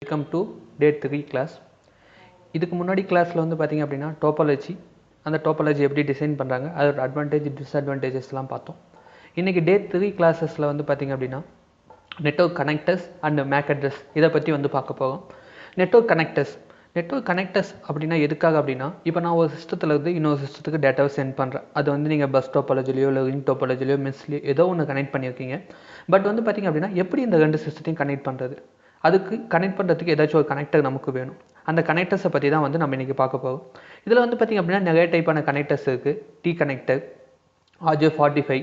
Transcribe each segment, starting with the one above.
Welcome to Day-3 class. இதுக்கு முன்னாடி கிளாஸில் வந்து பார்த்திங்க அப்படின்னா டோபாலஜி, அந்த டோபாலஜி எப்படி டிசைன் பண்ணுறாங்க, அதோட அட்வான்டேஜ் டிஸ்அட்வான்டேஜஸ்லாம் பார்த்தோம். இன்றைக்கி Day-3 கிளாஸஸில் வந்து பார்த்திங்க அப்படின்னா network connectors and MAC address இதை பற்றி வந்து பார்க்க போகிறோம். நெட்வொர்க் கனெக்டர்ஸ் அப்படின்னா எதுக்காக அப்படின்னா, இப்போ நான் ஒரு சிஸ்டத்தில் இருந்து இன்னொரு சிஸ்டத்துக்கு டேட்டாவை சென்ட் பண்ணுறேன். அது வந்து நீங்கள் பஸ் டோபாலஜிலையோ இல்லை ரிங் டோபாலஜிலையோ மெஸ்லையோ ஏதோ ஒன்று கனெக்ட் பண்ணியிருக்கீங்க. பட் வந்து பார்த்திங்க அப்படின்னா எப்படி இந்த ரெண்டு சிஸ்டத்தையும் கனெக்ட் பண்ணுறது, அதுக்கு கனெக்ட் பண்ணுறதுக்கு ஏதாச்சும் ஒரு கனெக்டர் நமக்கு வேணும். அந்த கனெக்டர்ஸை பற்றி தான் வந்து நம்ம இன்றைக்கி பார்க்க போகிறோம். இதில் வந்து பார்த்திங்க அப்படின்னா நிறைய டைப்பான கனெக்டர்ஸ் இருக்குது. T connector, RJ45,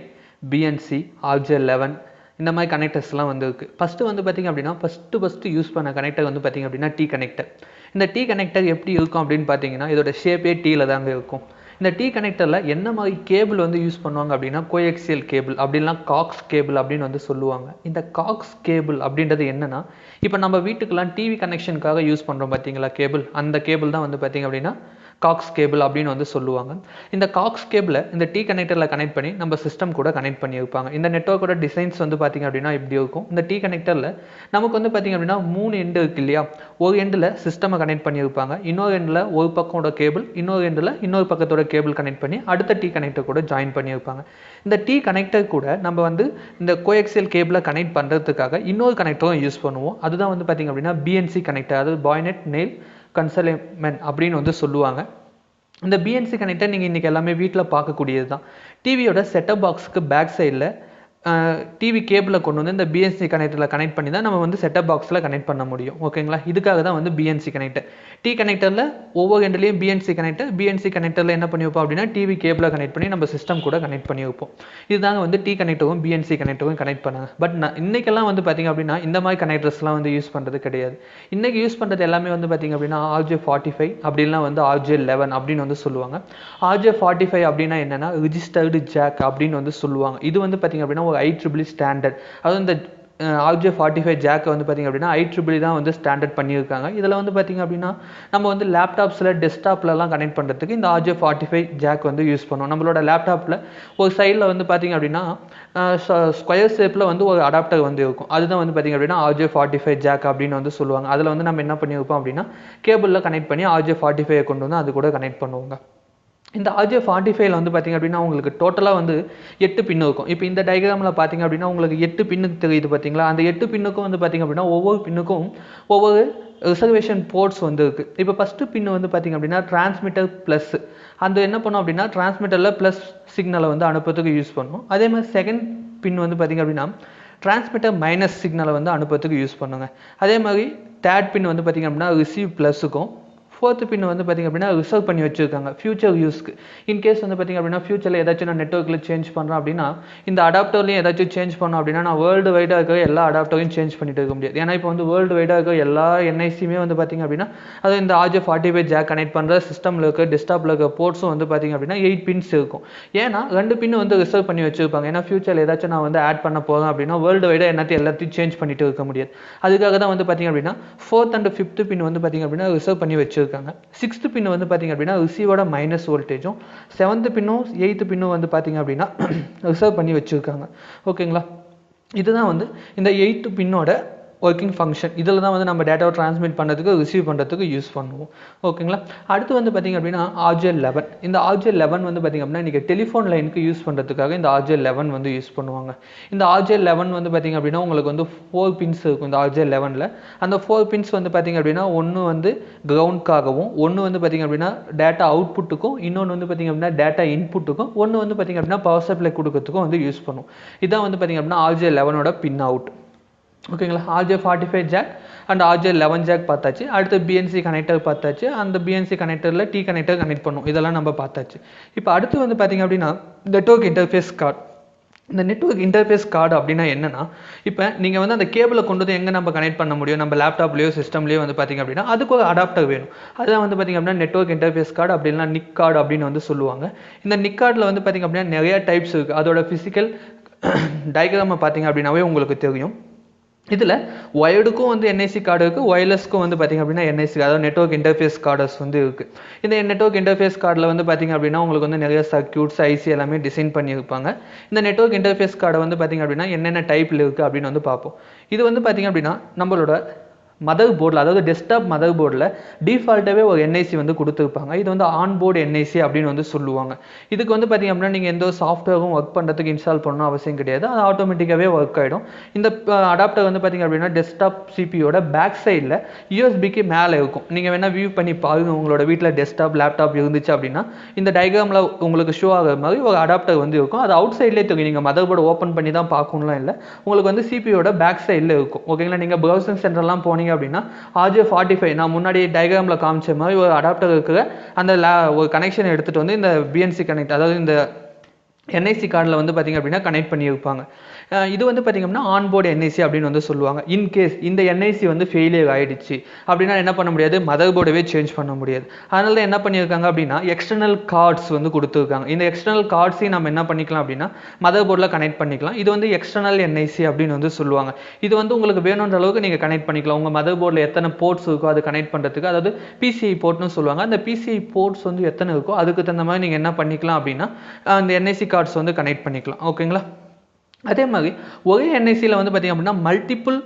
BNC, RJ11 இந்த மாதிரி கனெக்டர்ஸ்லாம் வந்து இருக்குது. ஃபஸ்ட்டு வந்து பார்த்திங்க அப்படின்னா ஃபஸ்ட்டு யூஸ் பண்ண கனெக்டர் வந்து பார்த்திங்க அப்படின்னா டி கனெக்டர். இந்த டி கனெக்டர் எப்படி இருக்கும் அப்படின்னு பார்த்தீங்கன்னா இதோட ஷேப்பே டீயில் தாங்க இருக்கும். இந்த டி கனெக்டரில் என்ன மாதிரி கேபிள் வந்து யூஸ் பண்ணுவாங்க அப்படின்னா கோஎக்சியல் கேபிள் அப்படின்லாம் காக்ஸ் கேபிள் அப்படின்னு வந்து சொல்லுவாங்க. இந்த காக்ஸ் கேபிள் அப்படின்றது என்னன்னா, இப்போ நம்ம வீட்டுக்கெல்லாம் டிவி கனெக்ஷனுக்காக யூஸ் பண்ணுறோம் பார்த்தீங்களா கேபிள், அந்த கேபிள் தான் வந்து பார்த்திங்க அப்படின்னா காக்ஸ் கேபிள் அப்படின்னு வந்து சொல்லுவாங்க. இந்த காக்ஸ் கேபிளை இந்த டி கனெக்டரில் கனெக்ட் பண்ணி நம்ம சிஸ்டம் கூட கனெக்ட் பண்ணியிருப்பாங்க. இந்த நெட்வொர்க்கோட டிசைன்ஸ் வந்து பார்த்திங்க அப்படின்னா இப்படி இருக்கும். இந்த டி கனெக்டரில் நமக்கு வந்து பார்த்திங்க அப்படின்னா 3 எண்டு இருக்கு இல்லையா, ஒரு எண்டில் சிஸ்டமை கனெக்ட் பண்ணியிருப்பாங்க, இன்னொரு எண்டில் ஒரு பக்கத்தோட கேபிள், இன்னொரு எண்டில் இன்னொரு பக்கத்தோட கேபிள் கனெக்ட் பண்ணி அடுத்த டி கனெக்டர் கூட ஜாயின் பண்ணியிருப்பாங்க. இந்த டி கனெக்டர் கூட நம்ம வந்து இந்த கோஎக்சியல் கேபிளை கனெக்ட் பண்ணுறதுக்காக இன்னொரு கனெக்டரும் யூஸ் பண்ணுவோம். அதுதான் வந்து பார்த்திங்க அப்படின்னா பிஎன்சி கனெக்டர், அதாவது பாய்நெட் நெயில் கன்சல்மெண்ட் அப்படின்னு வந்து சொல்லுவாங்க. இந்த பிஎன்சி கனெக்டர் நீங்கள் இன்றைக்கி எல்லாமே வீட்டில் பார்க்கக்கூடியது தான். டிவியோட செட்டப் பாக்ஸுக்கு பேக் சைடில் டிவி கேபிளை கொண்டு வந்து இந்த பிஎன்சி கனெக்டரில் கனெக்ட் பண்ணி தான் நம்ம வந்து செட்டப் பாக்ஸில் கனெக்ட் பண்ண முடியும். ஓகேங்களா, இதுக்காக தான் வந்து பிஎன்சி கனெக்டர். டி கனெக்டரில் ஒவ்வொரு எண்ட்லேயும் பிஎன்சி கனெக்டரில் என்ன பண்ணி வைப்போம் அப்படின்னா டிவி கேபிளை கனெக்ட் பண்ணி நம்ம சிஸ்டம் கூட கனெக்ட் பண்ணி வைப்போம். இதுதாங்க வந்து டி கனெக்டரும் பிஎன்சி கனெக்டரும் கனெக்ட் பண்ணாங்க. பட் இன்றைக்கெல்லாம் வந்து பார்த்திங்க அப்படின்னா இந்த மாதிரி கனெக்டர்ஸ்லாம் வந்து யூஸ் பண்ணுறது கிடையாது. இன்றைக்கி யூஸ் பண்ணுறது எல்லாமே வந்து பார்த்திங்க அப்படின்னா RJ45 அப்படின்லாம் வந்து RJ11 அப்படின்னு வந்து சொல்லுவாங்க. RJ45 அப்படின்னா என்னென்னா ரிஜிஸ்டர்டு ஜாக் அப்படின்னு வந்து சொல்லுவாங்க. இது வந்து பார்த்திங்க அப்படின்னா ஒரு IEEE ஸ்டாண்டர்ட். அதாவது இந்த RJ45 ஜாக்கை வந்து பார்த்திங்க அப்படின்னா IEEE தான் வந்து ஸ்டாண்டர்ட் பண்ணியிருக்காங்க. இதில் வந்து பார்த்திங்க அப்படின்னா நம்ம வந்து லேப்டாப்ஸில் டெஸ்க்டாப்லலாம் கனெக்ட் பண்ணுறதுக்கு இந்த RJ45 ஜாக் வந்து யூஸ் பண்ணுவோம். நம்மளோட லேப்டாப்பில் ஒரு சைடில் வந்து பார்த்திங்க அப்படின்னா ஸ்கொயர் ஷேப்பில் வந்து ஒரு அடாப்டர் வந்து இருக்கும். அதுதான் வந்து பார்த்திங்க அப்படின்னா RJ45 ஜாக் அப்படின்னு வந்து சொல்லுவாங்க. அதில் வந்து நம்ம என்ன பண்ணியிருப்போம் அப்படின்னா கேபிளில் கனெக்ட் பண்ணி RJ45 கொண்டு வந்து அது கூட கனெக்ட் பண்ணுவோங்க. இந்த RJ45 வந்து பார்த்திங்க அப்படின்னா உங்களுக்கு டோட்டலாக வந்து 8 பின்னு இருக்கும். இப்போ இந்த டயக்ராமில் பார்த்திங்க அப்படின்னா உங்களுக்கு 8 பின்னுக்கு தெரியுது பார்த்தீங்களா. அந்த 8 பின்னுக்கும் வந்து பார்த்திங்க அப்படின்னா ஒவ்வொரு பின்னுக்கும் ஒவ்வொரு ரிசர்வேஷன் போர்ட்ஸ் வந்து இருக்குது. இப்போ ஃபஸ்ட்டு பின்னு வந்து பார்த்திங்க அப்படின்னா டிரான்ஸ்மிட்டர் ப்ளஸ், அந்த என்ன பண்ணோம் அப்படின்னா டிரான்ஸ்மிட்டரில் ப்ளஸ் சிக்னலை வந்து அனுப்புறதுக்கு யூஸ் பண்ணும். அதே மாதிரி செகண்ட் பின் வந்து பார்த்திங்க அப்படின்னா டிரான்ஸ்மிட்டர் மைனஸ் சிக்னலை வந்து அனுப்புறதுக்கு யூஸ் பண்ணுங்க. அதே மாதிரி தேர்ட் பின் வந்து பார்த்திங்க அப்படின்னா ரிசீவ் ப்ளஸுக்கும், ஃபோர்த்து பின் வந்து பார்த்திங்க அப்படின்னா ரிசர்வ் பண்ணி வச்சுருக்காங்க ஃபியூச்சர் யூஸ்க்கு. இன்கேஸ் வந்து பார்த்திங்க அப்படின்னா ஃபியூச்சரில் ஏதாச்சும் நான் நெட்வொர்க்கில் சேஞ்ச் பண்ணுறேன் அப்படின்னா இந்த அடாப்டர்லையும் ஏதாச்சும் சேஞ்ச் பண்ணோம் அப்படின்னா நான் வேர்ல்டு வைடாக இருக்கிற எல்லா அடாப்டரையும் சேஞ்ச் பண்ணிட்டு இருக்க முடியாது. ஏன்னா இப்போ வந்து வேர்ல்டு வைடாக இருக்கிற எல்லா என்ஐசியுமே வந்து பார்த்திங்க அப்படின்னா அது இந்த RJ45 ஜாக் கனெக்ட் பண்ணுற சிஸ்டமில் இருக்க டெஸ்க்டாப்பில் இருக்க போர்ட்ஸும் வந்து பார்த்திங்க அப்படின்னா 8 பின்ஸ் இருக்கும். ஏன்னா 2 பின்னு வந்து ரிசர்வ் பண்ணி வச்சுருப்பாங்க. ஏன்னா ஃபியூச்சரில் ஏதாச்சும் நான் வந்து ஆட் பண்ண போகிறேன் அப்படின்னா வேர்ல்டு வைடாக எல்லாத்தையும் சேஞ்ச் பண்ணிட்டு இருக்க முடியாது. அதுக்காக தான் வந்து பார்த்திங்க அப்படின்னா 4th and 5th பின் வந்து பார்த்திங்க அப்படின்னா ரிசர்வ் பண்ணி வச்சுருக்காங்க. 6th பின் வந்து பார்த்திங்க அப்படின்னா ரிசீவோட மைனஸ் வோல்டேஜும், 7th பின்னும் 8th பின்னும் வந்து பார்த்திங்க அப்படின்னா ரிசர்வ் பண்ணி வச்சுருக்காங்க. ஓகேங்களா, இதுதான் வந்து இந்த 8th பின்னோட ஒர்க்கிங் ஃபங்க்ஷன். இதில் தான் வந்து நம்ம டேட்டாவை ட்ரான்ஸ்மிட் பண்ணுறதுக்கு ரிசீவ் பண்ணுறதுக்கு யூஸ் பண்ணுவோம். ஓகேங்களா, அடுத்து வந்து பார்த்திங்க அப்படின்னா RJ11. இந்த RJ11 வந்து பார்த்திங்க அப்படின்னா இன்றைக்கி டெலிஃபோன் லைனுக்கு யூஸ் பண்ணுறதுக்காக இந்த RJ11 வந்து யூஸ் பண்ணுவாங்க. இந்த RJ11 வந்து பார்த்திங்க அப்படின்னா உங்களுக்கு வந்து 4 பின்ஸ் இருக்கும். இந்த RJ11ல் அந்த 4 பின்ஸ் வந்து பார்த்திங்க அப்படின்னா ஒன்று வந்து கிரவுண்ட்காகவும், ஒன்று வந்து பார்த்திங்க அப்படின்னா டேட்டா அவுட்புட்டுக்கும், இன்னொன்று வந்து பார்த்திங்க அப்படின்னா டேட்டா இன்புட்டுக்கும், ஒன்று வந்து பார்த்திங்க அப்படின்னா பவர் சப்ளை கொடுக்கறதுக்கும் வந்து யூஸ் பண்ணுவோம். இதான் வந்து பார்த்திங்க அப்படின்னா RJ11ஓட பின் அவுட். ஓகேங்களா, RJ45 jack and RJ11 jack பார்த்தாச்சு. அடுத்து பிஎன்சி கனெக்டர் பார்த்தாச்சு. அந்த பிஎன்சி கனெக்டரில் டி கனெக்டர் கனெக்ட் பண்ணும். இதெல்லாம் நம்ம பார்த்தாச்சு. இப்போ அடுத்து வந்து பார்த்திங்க அப்படின்னா நெட்வொர்க் இன்டர்ஃபேஸ் கார்டு. இந்த நெட்வொர்க் இன்டர்ஃபேஸ் கார்டு அப்படின்னா என்னென்னா, இப்போ நீங்கள் வந்து அந்த கேபிளை கொண்டு வந்து எங்கே நம்ம கனெக்ட் பண்ண முடியும், நம்ம லேப்டாப்லேயோ சிஸ்டம்லேயோ வந்து பார்த்திங்க அப்படின்னா அதுக்கு ஒரு அடாப்டர் வேணும். அதுதான் வந்து பார்த்திங்க அப்படின்னா நெட்வொர்க் இன்டர்ஃபேஸ் கார்டு அப்படின்னா நிக் கார்டு அப்படின்னு வந்து சொல்லுவாங்க. இந்த நிக் கார்டில் வந்து பார்த்திங்க அப்படின்னா நிறைய டைப்ஸ் இருக்குது. அதோட ஃபிசிக்கல் டயக்ராமை பார்த்திங்க அப்படின்னாவே உங்களுக்கு தெரியும். இதில் ஒயர்டுக்கும் வந்து என்ஐசி கார்டு இருக்குது, ஒயர்லெஸ்க்கும் வந்து பார்த்திங்க அப்படின்னா என்ஐசி, அதாவது நெட்வொர்க் இன்டர்ஃபேஸ் கார்டஸ் வந்து இருக்குது. இந்த நெட்வொர்க் இன்டர்ஃபேஸ் கார்டில் வந்து பார்த்திங்க அப்படின்னா உங்களுக்கு வந்து நிறைய சர்க்யூட்ஸ் ஐசி எல்லாமே டிசைன் பண்ணியிருப்பாங்க. இந்த நெட்வொர்க் இன்டர்ஃபேஸ் கார்டை வந்து பார்த்திங்க அப்படின்னா என்னென்ன டைப்பில் இருக்குது அப்படின்னு வந்து பார்ப்போம். இது வந்து பார்த்திங்க அப்படின்னா நம்மளோட மதர் போர்டில், அதாவது டெஸ்க்டாப் மதர் போர்டில் டிஃபால்ட்டாகவே ஒரு என்ஐசி வந்து கொடுத்துருப்பாங்க. இது வந்து ஆன்போர்டு என்ஐசி அப்படின்னு வந்து சொல்லுவாங்க. இதுக்கு வந்து பார்த்திங்க அப்படின்னா நீங்கள் எந்த ஒரு சாஃப்ட்வேரும் ஒர்க் பண்ணுறதுக்கு இன்ஸ்டால் பண்ணணும் அவசியம் கிடையாது. அது ஆட்டோமேட்டிக்காகவே ஒர்க் ஆகிடும். இந்த அடாப்டர் வந்து பார்த்திங்க அப்படின்னா டெஸ்க்டாப் சிபியோட பேக் சைடில் யூஎஸ்பிக்கு மேலே இருக்கும். நீங்கள் வேணால் வியூ பண்ணி பாருங்கள். உங்களோட வீட்டில் டெஸ்க்டாப் லேப்டாப் இருந்துச்சு அப்படின்னா இந்த டயக்ராமில் உங்களுக்கு ஷோ ஆகிற மாதிரி ஒரு அடாப்டர் வந்து இருக்கும். அது அவுட் சைட்லேயே தெரியும். நீங்கள் மதர் போர்டு ஓப்பன் பண்ணி தான் பார்க்கணும்லாம் இல்லை. உங்களுக்கு வந்து சிபியோட பேக் சைடில் இருக்கும். ஓகேங்களா. நீங்கள் ப்ரௌசிங் சென்டர்லாம் போனீங்க அப்படின்னா RJ45 நான் முன்னாடி டயக்ராமில் காமிச்ச மாதிரி ஒரு அடாப்டர் இருக்கிற அந்த ஒரு கனெக்ஷன் எடுத்துகிட்டு வந்து இந்த பிஎன்சி கனெக்ட், அதாவது இந்த என்ஐசி கார்டில் வந்து பார்த்திங்க அப்படின்னா கனெக்ட் பண்ணியிருப்பாங்க. இது வந்து பார்த்திங்க அப்படின்னா ஆன்போர்டு என்ஐசி அப்படின்னு வந்து சொல்லுவாங்க. இன்கேஸ் இந்த என்ஐசி வந்து ஃபெயிலியர் ஆகிடுச்சு அப்படின்னா என்ன பண்ண முடியாது, மதர் போர்டவே சேஞ்ச் பண்ண முடியாது. அதனால தான் என்ன பண்ணியிருக்காங்க அப்படின்னா எக்ஸ்டர்னல் கார்ட்ஸ் வந்து கொடுத்துருக்காங்க. இந்த எக்ஸ்டர்னல் கார்ட்ஸையும் நம்ம என்ன பண்ணிக்கலாம் அப்படின்னா மதர் போர்டில் கனெக்ட் பண்ணிக்கலாம். இது வந்து எக்ஸ்டர்னல் என்ஐசி அப்படின்னு வந்து சொல்லுவாங்க. இது வந்து உங்களுக்கு வேணுன்ற அளவுக்கு நீங்கள் கனெக்ட் பண்ணிக்கலாம். உங்கள் மதர் போர்டில் எத்தனை போர்ட்ஸ் இருக்கோ அது கனெக்ட் பண்ணுறதுக்கு, அதாவது பிசிஐ போர்ட்னு சொல்லுவாங்க. அந்த பிசிஐ போர்ட்ஸ் வந்து எத்தனை இருக்கோ அதுக்கு தகுந்த மாதிரி நீங்கள் என்ன பண்ணிக்கலாம் அப்படின்னா அந்த என்ஐசி கார்ட்ஸ் வந்து கனெக்ட் பண்ணிக்கலாம். ஓகேங்களா. அதே மாதிரி ஒரே என்ஐசியில் வந்து பார்த்திங்க அப்படின்னா மல்டிபிள்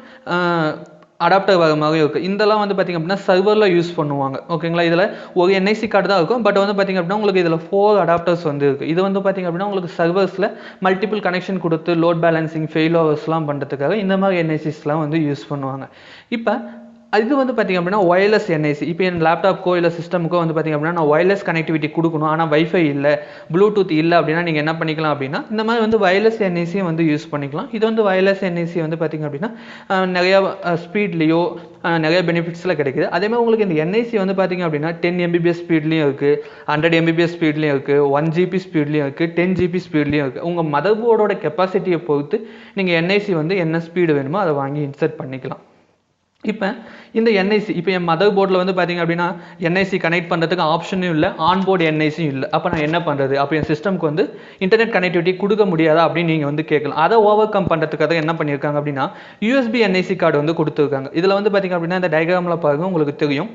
அடாப்டர் வர மாதிரி இருக்குது. இதெல்லாம் வந்து பார்த்திங்க அப்படின்னா சர்வரில் யூஸ் பண்ணுவாங்க. ஓகேங்களா. இதில் ஒரு என்ஐசி கார்டு தான் இருக்கும். பட் வந்து பார்த்திங்க அப்படின்னா உங்களுக்கு இதில் 4 அடாப்டர்ஸ் வந்து இருக்குது. இது வந்து பார்த்திங்க அப்படின்னா உங்களுக்கு சர்வர்ஸில் மல்டிபிள் கனெக்ஷன் கொடுத்து லோட் பேலன்சிங் ஃபெயிலோவர்ஸ்லாம் பண்ணுறதுக்காக இந்த மாதிரி என்ஐசிஸ்லாம் வந்து யூஸ் பண்ணுவாங்க. இப்போ இது வந்து பார்த்திங்க அப்படின்னா ஒயர்லெஸ் என்ஐசி. இப்போ என் லேப்டாப்க்கோ இல்லை சிஸ்டமுக்கோ வந்து பார்த்திங்க அப்படின்னா நான் ஒயர்லெஸ் கனெக்டிவிட்டி கொடுக்கணும், ஆனால் வைஃபை இல்லை, ப்ளூடூத் இல்லை அப்படின்னா நீங்கள் என்ன பண்ணிக்கலாம் அப்படின்னா இந்த மாதிரி வந்து வயர்லெஸ் என்ஐசியை வந்து யூஸ் பண்ணிக்கலாம். இது வந்து வயர்லெஸ் என்ஐசி வந்து பார்த்திங்க அப்படின்னா நிறையா ஸ்பீட்லேயோ நிறைய பெனிஃபிட்ஸில் கிடைக்குது. அதேமாதிரி உங்களுக்கு இந்த என்ஐசி வந்து பார்த்திங்க அப்படின்னா 10 Mbps ஸ்பீட்லேயும் இருக்குது, 100 Mbps ஸ்பீட்லேயும் இருக்குது, 1 GB ஸ்பீட்லேயும் இருக்குது, 10 GB ஸ்பீட்லேயும் இருக்குது. உங்கள் மதர் போர்டோட கெப்பாசிட்டியை பொறுத்து நீங்கள் என்ஐசி வந்து என்ன ஸ்பீடு வேணுமோ அதை வாங்கி இன்சர்ட் பண்ணிக்கலாம். இப்போ இந்த என்ஐசி, இப்போ என் மதர் போர்டில் வந்து பார்த்திங்க அப்படின்னா என்ஐசி கனெக்ட் பண்ணுறதுக்கு ஆப்ஷனும் இல்லை, ஆன்போர்டு என்ஐசியும் இல்லை. அப்போ நான் என்ன பண்ணுறது, அப்போ என் சிஸ்டம்க்கு வந்து இன்டர்நெட் கனெக்டிவிட்டி கொடுக்க முடியாதா அப்படின்னு நீங்கள் வந்து கேட்கலாம். அதை ஓவர் கம் பண்ணுறதுக்காக என்ன பண்ணியிருக்காங்க அப்படின்னா யூஎஸ்பி என்ஐசி கார்டு வந்து கொடுத்துருக்காங்க. இதில் வந்து பார்த்திங்க அப்படின்னா இந்த டயக்ராமில் பாருங்கள் உங்களுக்கு தெரியும்.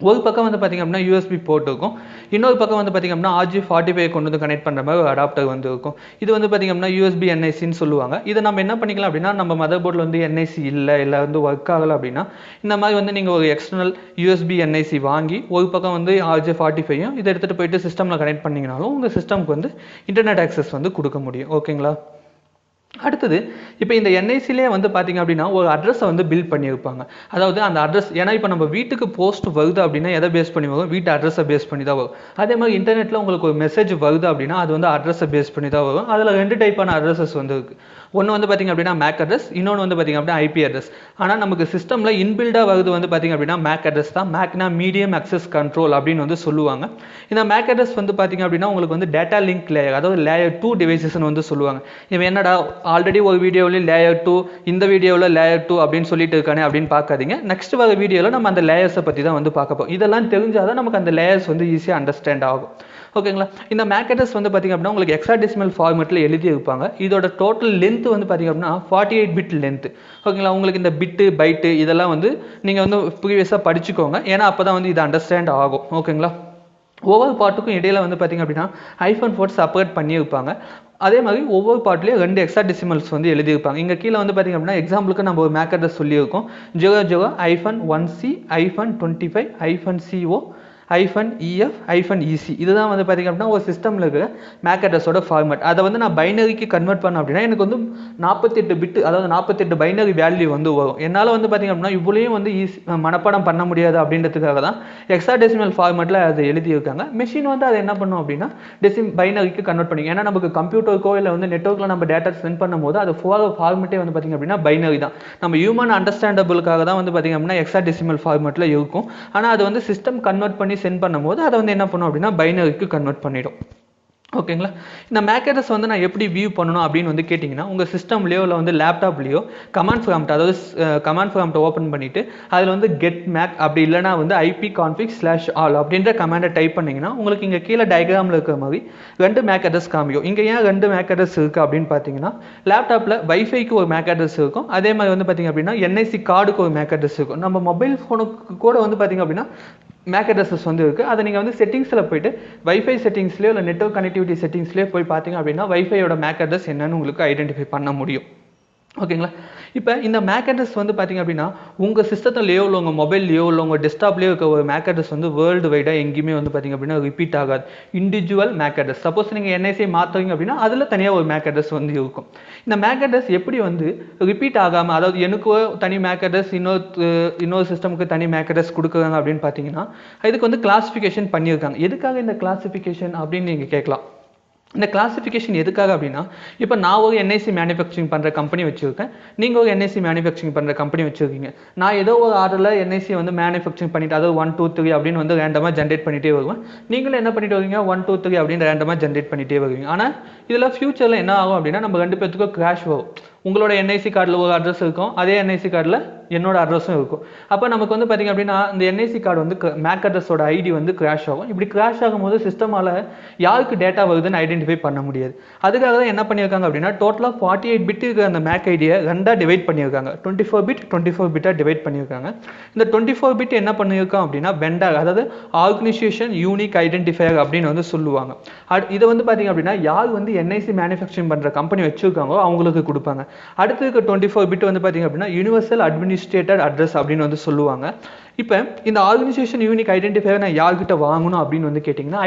ஒரு பக்கம் வந்து பார்த்திங்க அப்படின்னா யூஎஸ்பி போர்ட் இருக்கும், இன்னொரு பக்கம் வந்து பார்த்திங்க அப்படின்னா RJ45 கொண்டு வந்து கனெக்ட் பண்ணுற மாதிரி ஒரு அடாப்டர் வந்து இருக்கும். இது வந்து பார்த்திங்க அப்படின்னா யூஎஸ்பி என்ஐசின்னு சொல்லுவாங்க. இதை நம்ம என்ன பண்ணிக்கலாம் அப்படின்னா நம்ம மதர் போர்டில் வந்து என்ஐசி இல்லை வந்து ஒர்க் ஆகலை அப்படின்னா இந்த மாதிரி வந்து நீங்கள் ஒரு எக்ஸ்டர்னல் யூஎஸ்பி என்ஐசி வாங்கி ஒரு பக்கம் வந்து RJ45 இதை எடுத்துகிட்டு போயிட்டு சிஸ்டமில் கனெக்ட் பண்ணிங்கனாலும் உங்கள் சிஸ்டம்க்கு வந்து இன்டர்நெட் ஆக்சஸ் வந்து கொடுக்க முடியும். ஓகேங்களா. அடுத்தது இப்போ இந்த என்ஐசிலே வந்து பார்த்திங்க அப்படின்னா ஒரு அட்ரஸை வந்து பில்ட் பண்ணியிருப்பாங்க. அதாவது அந்த அட்ரஸ், ஏன்னா இப்போ நம்ம வீட்டுக்கு போஸ்ட் வருது அப்படின்னா எதை பேஸ் பண்ணி வரும், வீட்டு அட்ரஸை பேஸ் பண்ணி தான் வரும். அதே மாதிரி இன்டர்நெட்டில் உங்களுக்கு ஒரு மெசேஜ் வருது அப்படின்னா அது வந்து அட்ரஸை பேஸ் பண்ணி தான் வரும். அதில் 2 டைப்பான அட்ரஸஸ் வந்து இருக்குது. ஒன்று வந்து பார்த்திங்க அப்படின்னா மேக் அட்ரஸ், இன்னொன்று வந்து பார்த்திங்க அப்படின்னா ஐபி அட்ரஸ். ஆனால் நமக்கு சிஸ்டமில் இன்பில்டாக வருது வந்து பார்த்திங்க அப்படின்னா மேக் அட்ரஸ் தான். மேக்னா மீடியம் அக்சஸ் கண்ட்ரோல் அப்படின்னு வந்து சொல்லுவாங்க. இந்த மேக் அட்ரஸ் வந்து பார்த்திங்க அப்படின்னா உங்களுக்கு வந்து டேட்டா லிங்க் லேயர், அதாவது லேயர் 2 டிவைசஸ்ன்னு வந்து சொல்லுவாங்க. இவன் என்னடா ஆல்ரெடி ஒரு வீடியோவில் லேயர் 2, இந்த வீடியோவில் லேயர் 2 அப்படின்னு சொல்லிட்டு இருக்கானே அப்படின்னு பார்க்காதீங்க. நெக்ஸ்ட் வர வீடியோவில் நம்ம அந்த லேயர்ஸை பற்றி தான் வந்து பார்க்க போகிறோம். இதெல்லாம் தெரிஞ்சாதான் நமக்கு அந்த லேயர்ஸ் வந்து ஈஸியாக அண்டர்ஸ்டாண்ட் ஆகும். ஓகேங்களா. இந்த மேக் அட்ரஸ் வந்து பார்த்திங்க அப்படின்னா உங்களுக்கு ஹெக்ஸாடெசிமல் ஃபார்மேட்டில் எழுதி இருப்பாங்க. இதோட டோட்டல் லென்த் வந்து பார்த்திங்க அப்படின்னா 48 பிட் லென்த். ஓகேங்களா. உங்களுக்கு இந்த பிட்டு பைட்டு இதெல்லாம் வந்து நீங்கள் வந்து ப்ரீவியஸாக படிச்சுக்கோங்க, ஏன்னா அப்போ தான் வந்து இது அண்டர்ஸ்டாண்ட் ஆகும். ஓகேங்களா. ஒவ்வொரு பாட்டுக்கும் இடையில வந்து பார்த்திங்க அப்படின்னா -4 செப்பரேட் பண்ணியிருப்பாங்க. அதே மாதிரி ஒவ்வொரு பாட்லேயும் 2 ஹெக்ஸாடெசிமல்ஸ் வந்து எழுதியிருப்பாங்க. இங்கே கீழே வந்து பார்த்திங்க அப்படின்னா எக்ஸாம்பிளுக்கு நம்ம ஒரு மேக் அட்ரஸ் சொல்லியிருக்கோம். 00-1C -25-CO -EF-EC. இதுதான் வந்து பார்த்திங்க அப்படின்னா ஒரு சிஸ்டமில் இருக்கிற மேக் அட்ரஸோட ஃபார்மேட். அதை வந்து நான் பைனரிக்கு கன்வெர்ட் பண்ண அப்படின்னா எனக்கு வந்து 48 பிட்டு, அதாவது 48 பைனரி வேல்யூ வந்து வரும். என்னால் வந்து பார்த்திங்க அப்படின்னா இவ்வளோயும் வந்து மனப்பாடம் பண்ண முடியாது அப்படின்றதுக்காக தான் ஹெக்ஸாடெசிமல் ஃபார்மேட்டில் அதை எழுதியிருக்காங்க. மெஷின் வந்து அதை என்ன பண்ணும் அப்படின்னா பைனரிக்கு கன்வெர்ட் பண்ணிங்க. ஏன்னா நமக்கு கம்ப்யூட்டருக்கோ இல்லை வந்து நெட்வொர்க்கில் நம்ம டேட்டா சென்ட் பண்ணும்போது அது ஃபார்மேட்டே வந்து பார்த்திங்க அப்படின்னா பைனரி தான். நம்ம ஹியூமன் அண்டர்ஸ்டாண்டபிளுக்காக தான் வந்து பார்த்திங்க அப்படின்னா ஹெக்ஸாடெசிமல் ஃபார்மேட்டில் இருக்கும். ஆனால் அது வந்து சிஸ்டம் கன்வெர்ட் பண்ணி சென்ட் பண்ணும்போது அதை வந்து என்ன பண்ணும் அப்படின்னா பைனரிக்கு கன்வெர்ட் பண்ணிடும். ஓகேங்களா. இந்த மேக் அட்ரஸ் வந்து நான் எப்படி வியூ பண்ணணும் அப்படின்னு வந்து கேட்டிங்கன்னா உங்கள் சிஸ்டம்லேயோ இல்லை வந்து லேப்டாப்லேயோ கமாண்ட் ப்ராம்ப்ட், அதாவது கமாண்ட் ப்ராம்ப்ட்டை ஓப்பன் பண்ணிவிட்டு அதில் வந்து கெட் மேக் அப்படி இல்லைனா வந்து IP-config/all அப்படின்ற கமாண்டை டைப் பண்ணிங்கன்னா உங்களுக்கு இங்கே கீழே டயக்ராமில் இருக்கிற மாதிரி 2 மேக் அட்ரஸ் காமிக்கும். இங்கே ஏன் 2 மேக் அட்ரஸ் இருக்குது அப்படின்னு பார்த்தீங்கன்னா லேப்டாப்பில் வைஃபைக்கு ஒரு மேக் அட்ரஸ் இருக்கும், அதே மாதிரி வந்து பார்த்திங்க அப்படின்னா என்ஐசி கார்டுக்கு ஒரு மேக் அட்ரஸ் இருக்கும். நம்ம மொபைல் ஃபோனுக்கு கூட வந்து பார்த்திங்க அப்படின்னா மேக் அட்ரஸஸ் வந்து இருக்குது. அதை நீங்கள் வந்து செட்டிங்ஸில் போய்ட்டு வைஃபை செட்டிங்ஸ்லேயோ இல்லை நெட்வொர்க் கனெக்டிவிட்டி செட்டிங்ஸ்லேயோ போய் பார்த்தீங்க அப்படின்னா வைஃபையோட மேக் அட்ரஸ் என்னன்னு உங்களுக்கு ஐடென்டிஃபை பண்ண முடியும். ஓகேங்களா. இப்போ இந்த மேக் அட்ரஸ் வந்து பார்த்தீங்க அப்படின்னா உங்கள் சிஸ்டத்துலேயோ இல்லை உங்கள் மொபைல்லையோ இல்லை உங்கள் டெஸ்க்டாப்லேயோ இருக்க ஒரு மேக் அட்ரஸ் வந்து வேர்ல்டு வைடாக எங்கேயுமே வந்து பார்த்தீங்க அப்படின்னா ரிப்பீட் ஆகாது. Individual MAC address. சப்போஸ் நீங்கள் என்ஐசி மாற்றுறீங்க அப்படின்னா அதில் தனியாக ஒரு மேக் அட்ரஸ் வந்து இருக்கும். இந்த மேக் அட்ரஸ் எப்படி வந்து ரிப்பீட் ஆகாமல், அதாவது எனக்கு தனி மேக் அட்ரஸ் இன்னொரு சிஸ்டமுக்கு தனி மேக் அட்ரஸ் கொடுக்குறாங்க அப்படின்னு பார்த்தீங்கன்னா இதுக்கு வந்து கிளாஸிஃபிகேஷன் பண்ணியிருக்காங்க. எதுக்காக இந்த கிளாஸிஃபிகேஷன் அப்படின்னு நீங்கள் கேட்கலாம். இந்த கிளாஸிஃபிகேஷன் எதுக்காக அப்படின்னா, இப்போ நான் ஒரு என்ஐசி மேனுஃபேக்சரிங் பண்ணுற கம்பெனி வச்சுருக்கேன், நீங்கள் ஒரு என்ஐசி மேனுஃபேக்சரிங் பண்ணுற கம்பெனி வச்சுருக்கீங்க. நான் ஏதோ ஒரு ஆர்டரில் என்ஐசி வந்து மேனுஃபேக்சரிங் பண்ணிட்டு, அதாவது 1 2 3 அப்படின்னு வந்து ரேண்டமாக ஜென்ரேட் பண்ணிகிட்டே வருவேன். நீங்களும் என்ன பண்ணிட்டு வருவீங்க, 1 2 3 அப்படின்னு ரேண்டமாக ஜென்ரேட் பண்ணிகிட்டே வருவீங்க. ஆனால் இதில் ஃபியூச்சரில் என்ன ஆகும் அப்படின்னா நம்ம 2 பேத்துக்கும் கிராஷ் வரும். உங்களோட என்ஐசி கார்டில் ஒரு அட்ரஸ் இருக்கும், அதே என்ஐசி கார்டில் என்னோட அட்ரஸும் இருக்கும். அப்போ நமக்கு வந்து பார்த்திங்க அப்படின்னா இந்த என்ஐசி கார்டு வந்து மேக் அட்ரஸோட ஐடி வந்து கிராஷ் ஆகும். இப்படி கிராஷ் ஆகும்போது சிஸ்டமால் யாருக்கு டேட்டா வருதுன்னு ஐடென்டிஃபை பண்ண முடியாது. அதுக்காக தான் என்ன பண்ணியிருக்காங்க அப்படின்னா டோட்டலாக 48 பிட் இருக்கிற அந்த மேக் ஐடியை 2ஆக டிவைட் பண்ணியிருக்காங்க. 24 பிட் 24 பிட்டாக டிவைட் பண்ணியிருக்காங்க. இந்த 24 பிட் என்ன பண்ணியிருக்கோம் அப்படின்னா வெண்டர், அதாவது ஆர்கனைசேஷன் யூனிக் ஐடென்டிஃபையர் அப்படின்னு வந்து சொல்லுவாங்க. இதை வந்து பார்த்திங்க அப்படின்னா யார் வந்து என்ஐசி மேனுஃபேக்சரிங் பண்ணுற கம்பெனி வச்சுருக்காங்களோ அவங்களுக்கு கொடுப்பாங்க. அடுத்து இருக்க 24 பிட் வந்து பார்த்திங்க அப்படின்னா யூனிவர்சல் அட்மினிஸ்ட்ரேட்டட் அட்ரஸ் அப்படின்னு வந்து சொல்லுவாங்க. இப்போ இந்த ஆர்கனைசேஷன் யூனிக் ஐடென்டிஃபையர் நான் யார்கிட்ட வாங்கணும் அப்படின்னு வந்து கேட்டிங்கன்னா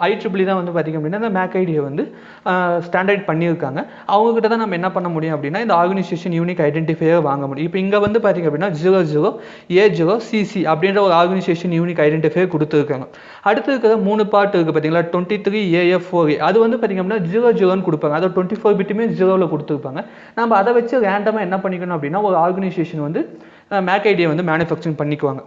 ஐட்ரிபிளி தான் வந்து பார்த்திங்க அப்படின்னா இந்த மேக் ஐடியை வந்து ஸ்டாண்டர்ட் பண்ணியிருக்காங்க. அவங்ககிட்ட தான் நம்ம என்ன பண்ண முடியும் அப்படின்னா இந்த ஆர்கனைசேஷன் யூனிக் ஐடென்டிஃபையர் வாங்க முடியும். இப்போ இங்கே வந்து பார்த்திங்க அப்படின்னா 00A0CC அப்படின்ற ஒரு ஆர்கனைசேஷன் யூனிக் ஐடென்டிஃபையர் கொடுத்துருக்காங்க. அடுத்து இருக்கிற 3 பார்ட் இருக்குது பார்த்தீங்களா, 23AF4A, அது வந்து பார்த்திங்க அப்படின்னா 00ன்னு கொடுப்பாங்க. அதை 24 பிட்டுமே 0வில் கொடுத்துருப்பாங்க. நம்ம அதை வச்சு ரேண்டமாக என்ன பண்ணிக்கணும் அப்படின்னா ஒரு ஆர்கனைசேஷன் வந்து மேக் ஐடியை வந்து மேனுஃபேக்சரிங் பண்ணிக்குவாங்க.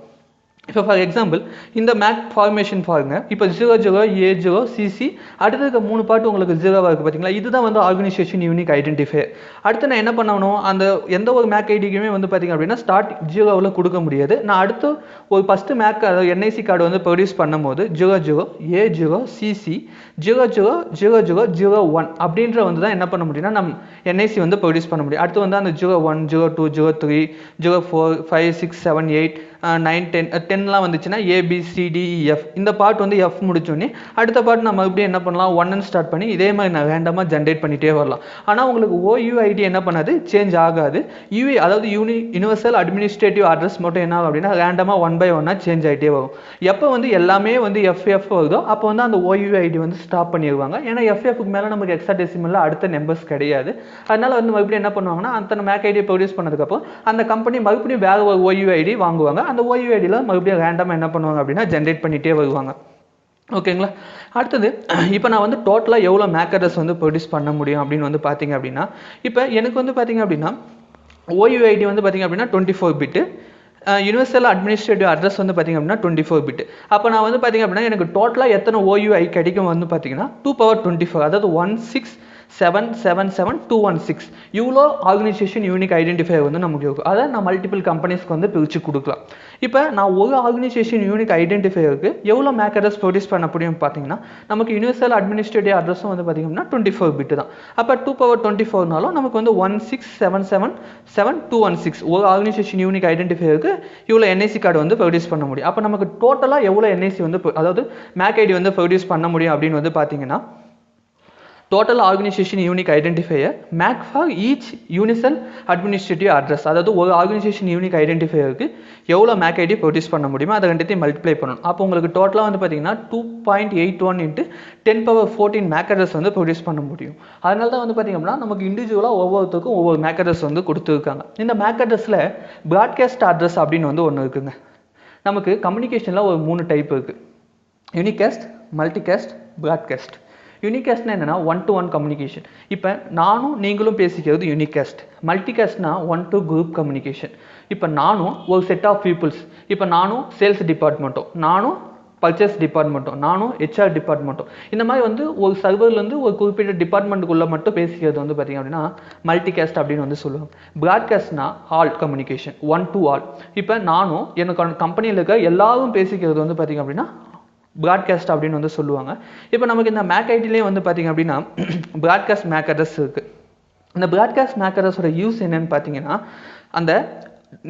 இப்போ ஃபார் எக்ஸாம்பிள் இந்த மேக் ஃபார்மேஷன் பாருங்க. இப்போ 00A0CC அடுத்து இருக்க 3 பார்ட் உங்களுக்கு 0வாக இருக்குது பார்த்தீங்களா, இதுதான் வந்து ஆர்கனைசேஷன் யூனிக் ஐடென்டிஃபையர். அடுத்து நான் என்ன பண்ணணும், அந்த எந்த ஒரு மேக் ஐடிக்குமே வந்து பார்த்திங்க அப்படின்னா ஸ்டார்ட் 0வில் கொடுக்க முடியாது. நான் அடுத்து ஒரு ஃபஸ்ட்டு மேக் அதாவது என்ஐசி கார்டு வந்து ப்ரொடியூஸ் பண்ணும்போது 00A0CC 000001 அப்படின்ற வந்து தான் என்ன பண்ண முடியும்னா நம்ம என்ஐசி வந்து ப்ரொடியூஸ் பண்ண முடியும். அடுத்து வந்து அந்த 01 02 03 04 5 6 7 8 9 10லாம் வந்துச்சுன்னா ABCDEF இந்த பார்ட் வந்து F முடிச்சோடனே அடுத்த பார்ட் நம்ம மறுபடியும் என்ன பண்ணலாம் 1ன்னு ஸ்டார்ட் பண்ணி இதே மாதிரி நான் ரேண்டமாக ஜென்ரேட் பண்ணிகிட்டே வரலாம். ஆனால் உங்களுக்கு OUID என்ன பண்ணாது, சேஞ்ச் ஆகாது. அதாவது யூனிவர்சல் அட்மினிஸ்ட்ரேட்டிவ் அட்ரஸ் மட்டும் என்ன ஆகும் அப்படின்னா ரேண்டமாக 1 by 1 சேஞ்ச் ஆகிட்டே வரும். எப்போ வந்து எல்லாமே வந்து FF வருதோ அப்போ வந்து அந்த OUID வந்து ஸ்டாப் பண்ணிடுவாங்க. ஏன்னா FFக்கு மேலே நமக்கு ஹெக்ஸாடெசிமலில் அடுத்த நம்பர்ஸ் கிடையாது. அதனால வந்து மறுபடியும் என்ன பண்ணுவாங்கன்னா அந்த மேக் ஐடியை ப்ரொடியூஸ் பண்ணதுக்கப்புறம் அந்த கம்பெனி மறுபடியும் வேறு ஒரு OUID வாங்குவாங்க. அந்த OUIDயில் மறுபடியும் ரேண்டமாக என்ன பண்ணுவாங்க அப்படின்னா ஜென்ரேட் பண்ணிகிட்டே வருவாங்க. ஓகேங்களா. அடுத்தது இப்போ நான் வந்து டோட்டலாக எவ்வளோ மேக் அட்ரஸ் வந்து ப்ரொடியூஸ் பண்ண முடியும் அப்படின்னு வந்து பார்த்தீங்க அப்படின்னா, இப்போ எனக்கு வந்து பார்த்தீங்க அப்படின்னா OUID வந்து பார்த்தீங்க அப்படின்னா 24 பிட்டு, யூனிவர்சல் அட்மினிஸ்ட்ரேட்டிவ் அட்ரஸ் வந்து பார்த்திங்க அப்படின்னா 24 பிட். அப்போ நான் வந்து பார்த்திங்க அப்படின்னா எனக்கு டோட்டலாக எத்தனை OUI கிடைக்கும் வந்து பார்த்திங்கன்னா 2^24, அதாவது 16777,216 இவ்வளோ ஆர்கனைசேஷன் யூனிக் ஐடென்டிஃபையர் வந்து நமக்கு இருக்கும். அதை நான் மல்டிபிள் கம்பெனிஸ்க்கு வந்து பிரித்து கொடுக்கலாம். இப்போ நான் ஒரு ஆர்கனைசேஷன் யூனிக் ஐடென்டிஃபையருக்கு எவ்வளோ மேக் அட்ரஸ் ப்ரொடியூஸ் பண்ண முடியும் பார்த்தீங்கன்னா நமக்கு யூனிவர்சல் அட்மினிஸ்ட்ரேட்டிவ் அட்ரஸும் வந்து பார்த்திங்கன்னா 24 பிட் தான். அப்போ 2^24னாலும் நமக்கு வந்து 16777,216 ஒரு ஆர்கனைசேஷன் யூனிக் ஐடென்டிஃபையருக்கு இவ்வளோ என்ஐசி கார்டு வந்து ப்ரொடியூஸ் பண்ண முடியும். அப்போ நமக்கு டோட்டலாக எவ்வளோ என்ஐசி வந்து அதாவது மேக் ஐடி வந்து ப்ரொடியூஸ் பண்ண முடியும் அப்படின்னு வந்து பார்த்தீங்கன்னா total organization unique identifier MAC for each universal administrative address, அதாவது ஒரு ஆர்கனைசேஷன் யூனிக் ஐடென்டிஃபையருக்கு எவ்வளோ மேக் ஐடி ப்ரொடியூஸ் பண்ண முடியுமோ அதை ரெண்டுத்தையும் மல்டிப்ளை பண்ணணும். அப்போ உங்களுக்கு டோட்டலாக வந்து பார்த்தீங்கன்னா 2.81 × 10^14 மேக் அட்ரஸ் வந்து ப்ரொடியூஸ் பண்ண முடியும். அதனால தான் வந்து பார்த்தீங்கன்னா நமக்கு இண்டிவிஜுவலாக ஒவ்வொருத்தருக்கும் ஒவ்வொரு மேக் அட்ரஸ் வந்து கொடுத்துருக்காங்க. இந்த மேக் அட்ரஸில் ப்ராட்காஸ்ட் அட்ரஸ் அப்படின்னு வந்து ஒன்று இருக்குங்க. நமக்கு கம்யூனிகேஷனில் ஒரு 3 டைப் இருக்குது: யூனிகாஸ்ட், மல்டிகாஸ்ட், ப்ராட்காஸ்ட். யூனிகாஸ்ட்னா என்னென்னா 1-to-1 கம்யூனிகேஷன். இப்போ நானும் நீங்களும் பேசிக்கிறது யூனிகாஸ்ட். மல்டிகாஸ்ட்னா 1-to group communication. இப்போ நானும் ஒரு செட் ஆஃப் பீப்புள்ஸ், இப்போ நானும் சேல்ஸ் டிபார்ட்மெண்ட்டும், நானும் பர்ச்சேஸ் டிபார்ட்மெண்ட்டும், நானும் HR டிபார்ட்மெண்ட்டும், இந்த மாதிரி வந்து ஒரு சர்வர்லேருந்து ஒரு குறிப்பிட்ட டிபார்ட்மெண்ட்டுக்குள்ளே மட்டும் பேசிக்கிறது வந்து பார்த்திங்க அப்படின்னா மல்டிகாஸ்ட் அப்படின்னு வந்து சொல்லுவாங்க. ப்ராட்காஸ்ட்னா ஆல் கம்யூனிகேஷன், 1-to-all. இப்போ நானும் எனக்கு கம்பெனியில் இருக்க எல்லாரும் பேசிக்கிறது வந்து பார்த்திங்க அப்படின்னா ப்ராட்காஸ்ட் அப்படின்னு வந்து சொல்லுவாங்க. இப்போ நமக்கு இந்த மேக் ஐடிலேயே வந்து பார்த்திங்க அப்படின்னா ப்ராட்காஸ்ட் மேக் அட்ரஸ் இருக்குது. இந்த ப்ராட்காஸ்ட் மேக் அட்ரஸோட யூஸ் என்னன்னு பார்த்தீங்கன்னா அந்த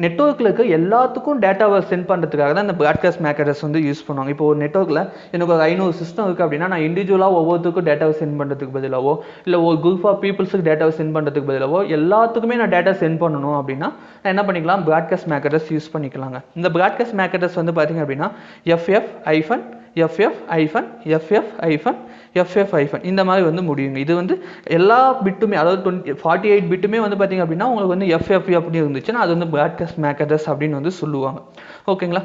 நெட்வொர்க்கில் இருக்க எல்லாத்துக்கும் டேட்டாவை சென்ட் பண்ணுறதுக்காக தான் இந்த ப்ராட்காஸ்ட் மேக் அட்ரஸ் வந்து யூஸ் பண்ணுவாங்க. இப்போ ஒரு நெட்வொர்க்கில் எனக்கு ஒரு 500 சிஸ்டம் இருக்குது அப்படின்னா நான் இண்டிவிஜுவலாக ஒவ்வொருத்தருக்கும் டேட்டாவை சென்ட் பண்ணுறதுக்கு பதிலாவோ இல்லை ஒரு குரூப் ஆஃப் பீப்புள்ஸுக்கு டேட்டாவை சென்ட் பண்ணுறதுக்கு பதிலாவோ எல்லாத்துக்குமே நான் டேட்டா சென்ட் பண்ணணும் அப்படின்னா நான் என்ன பண்ணிக்கலாம், ப்ராட்காஸ்ட் மேக் அட்ரஸ் யூஸ் பண்ணிக்கலாங்க. இந்த ப்ராட்காஸ்ட் மேக் அட்ரஸ் வந்து பார்த்தீங்க அப்படின்னா FF இந்த மாதிரி வந்து முடியுங்க. இது வந்து எல்லா பிட்டுமே, அதாவது 48 பிட்டுமே வந்து பார்த்தீங்க அப்படின்னா உங்களுக்கு வந்து FF அப்படி இருந்துச்சுன்னா அது வந்து ப்ராட்காஸ்ட் மேக் அட்ரஸ் அப்படின்னு வந்து சொல்லுவாங்க. ஓகேங்களா?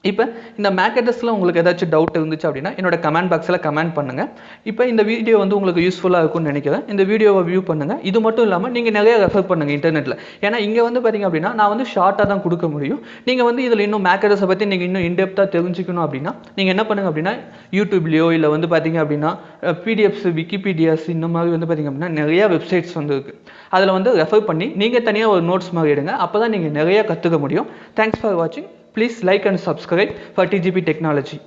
இப்போ இந்த மேக் அட்ரஸில் உங்களுக்கு ஏதாச்சும் டவுட் இருந்துச்சு அப்படின்னா என்னோட கமெண்ட் பாக்ஸில் கமெண்ட் பண்ணுங்கள். இப்போ இந்த வீடியோ வந்து உங்களுக்கு யூஸ்ஃபுல்லாக இருக்கும்னு நினைக்கிறேன். இந்த வீடியோவை வியூ பண்ணுங்கள். இது மட்டும் இல்லாமல் நீங்கள் நிறைய ரெஃபர் பண்ணுங்கள் இன்டர்நெட்டில். ஏன்னா இங்கே வந்து பார்த்தீங்க அப்படின்னா நான் வந்து ஷார்ட்டாக தான் கொடுக்க முடியும். நீங்கள் வந்து இதில் இன்னும் மேக் அட்ரஸை பற்றி நீங்கள் இன்னும் இன்டெப்த்தாக தெரிஞ்சுக்கணும் அப்படின்னா நீங்கள் என்ன பண்ணுங்கள் அப்படின்னா யூடியூப்லேயோ இல்லை வந்து பார்த்தீங்க அப்படின்னா பிடிஎஃப்ஸ், விக்கிபீடியாஸ் இந்த மாதிரி வந்து பார்த்தீங்க அப்படின்னா நிறைய வெப்சைட்ஸ் வந்து இருக்குது. அதில் வந்து ரெஃபர் பண்ணி நீங்கள் தனியாக ஒரு நோட்ஸ் மாதிரி எடுங்க. அப்போ தான் நீங்கள் நிறைய கற்றுக்க முடியும். தேங்க்ஸ் ஃபார் வாட்சிங். Please like and subscribe for TGP Technology.